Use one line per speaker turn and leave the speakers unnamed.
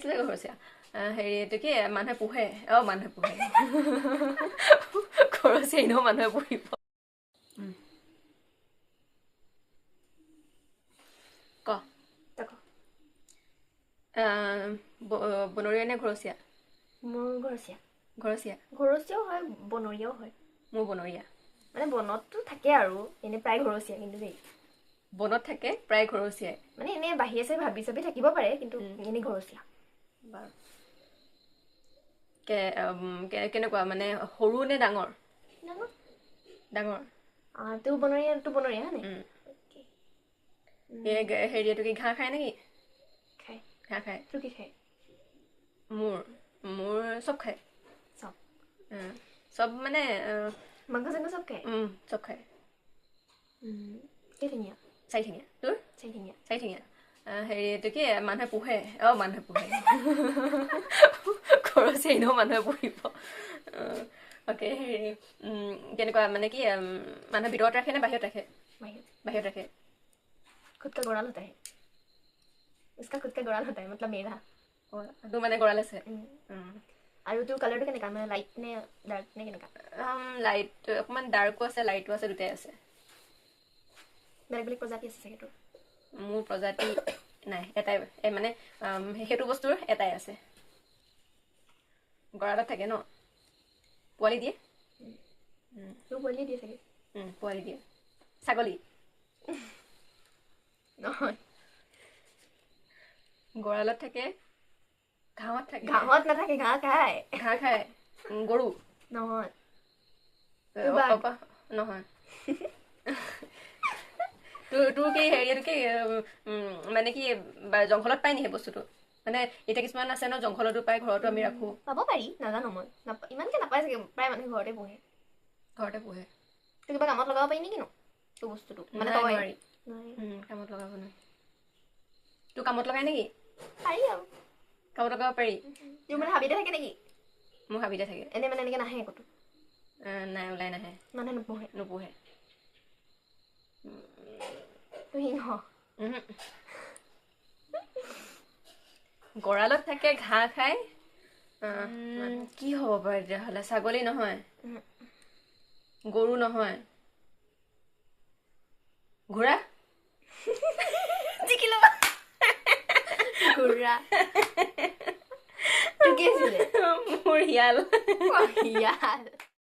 ঘৰচীয়া হেৰি এইটো কি মানুহে পোহে মানুহে পোহে ঘৰচীয়া এনেও মানুহে পুহিব ক বনৰীয়া নে ঘৰচীয়া
মোৰ ঘৰচীয়া
ঘৰচীয়া
ঘৰচীয়াও হয় বনৰীয়াও হয়
মোৰ বনৰীয়া
মানে বনততো থাকে আৰু এনে প্ৰায় ঘৰচীয়া কিন্তু দেই
বনত থাকে প্ৰায় ঘৰচীয়াই
মানে এনে বাহিৰে চাই ভাবি চাবি থাকিব পাৰে কিন্তু এনে ঘৰচীয়া
বাৰু কেনেকুৱা মানে সৰু নে ডাঙৰ ডাঙৰ
তোৰ বনৰীয়া হয় নে
হেৰি এইটো কি ঘাঁহ খায় নেকি
খাই
ঘাঁহ খায়
তোৰ কি খাই
মোৰ চব খায়
চব
চব মানে
মাংস চাংস চব খাই
চব খায়
কেইঠেঙীয়া
চাৰিঠেঙীয়া তোৰ চাৰিঠেঙীয়া হেৰি এইটো কি মানুহে পোহে মানুহে পোহে ঘৰচীয়া এনেও মানুহে পুহিব অ'কে হেৰি কেনেকুৱা মানে কি মানুহে ভিতৰত ৰাখে নে বাহিৰত ৰাখে বাহিৰত ৰাখে
खुद का गड़ाल होता है उसका खुद का गड़ाल होता है मतलब मेरा
তোৰ মানে গঁৰাল আছে
আৰু তোৰ কালাৰটো কেনেকা মানে লাইট নে ডাৰ্ক নে কেনেকা
লাইট অকণমান ডাৰ্কো আছে লাইটো আছে দুটাই আছে
বেলেগ বেলেগ প্ৰজাতি আছে চাগে তোৰ
মোৰ প্ৰজাতি নাই এটাই মানে সেইটো বস্তুৰ এটাই আছে গঁৰালত থাকে ন পোৱালি দিয়ে
তোৰ পোৱালি দিয়ে চাগে
পোৱালি দিয়ে ছাগলী
নহয়
গঁৰালত থাকে ঘাঁহত থাকে
ঘাঁহত নাথাকে ঘাঁহ
খায় গৰু
নহয়
নহয় তোৰ কি হেৰি এইটো কি মানে কি জংঘলত পাই নি সেই বস্তুটো মানে এতিয়া কিছুমান আছে ন জংঘলতো পায় ঘৰতো আমি ৰাখো
পাব পাৰি নাজানো মই ইমানকে নাপায় চাগে প্ৰায় মানুহে ঘৰতে পোহে তোৰ কিবা কামত লগাব পাৰি নেকি তোৰ বস্তুটো মানে
নোৱাৰি কামত লগাব নোৱাৰি তোৰ কামত লগাই নেকি
পাৰি আৰু
কামত লগাব পাৰি
তোৰ মানে হাবিতে থাকে নেকি
মোৰ হাবিতে থাকে
এনে মানে এনেকে নাহে ক'তো
নাই ওলাই নাহে
মানুহে নোপোহে সিংহ
গঁৰালত থাকে ঘাঁহ খায় কি হ'ব পাৰে তেতিয়াহ'লে ছাগলী নহয় গৰু নহয় ঘোঁৰা
জিকি ল'বা ঘোঁৰা তোৰ কি আছিলে
মোৰ শিয়াল
শিয়াল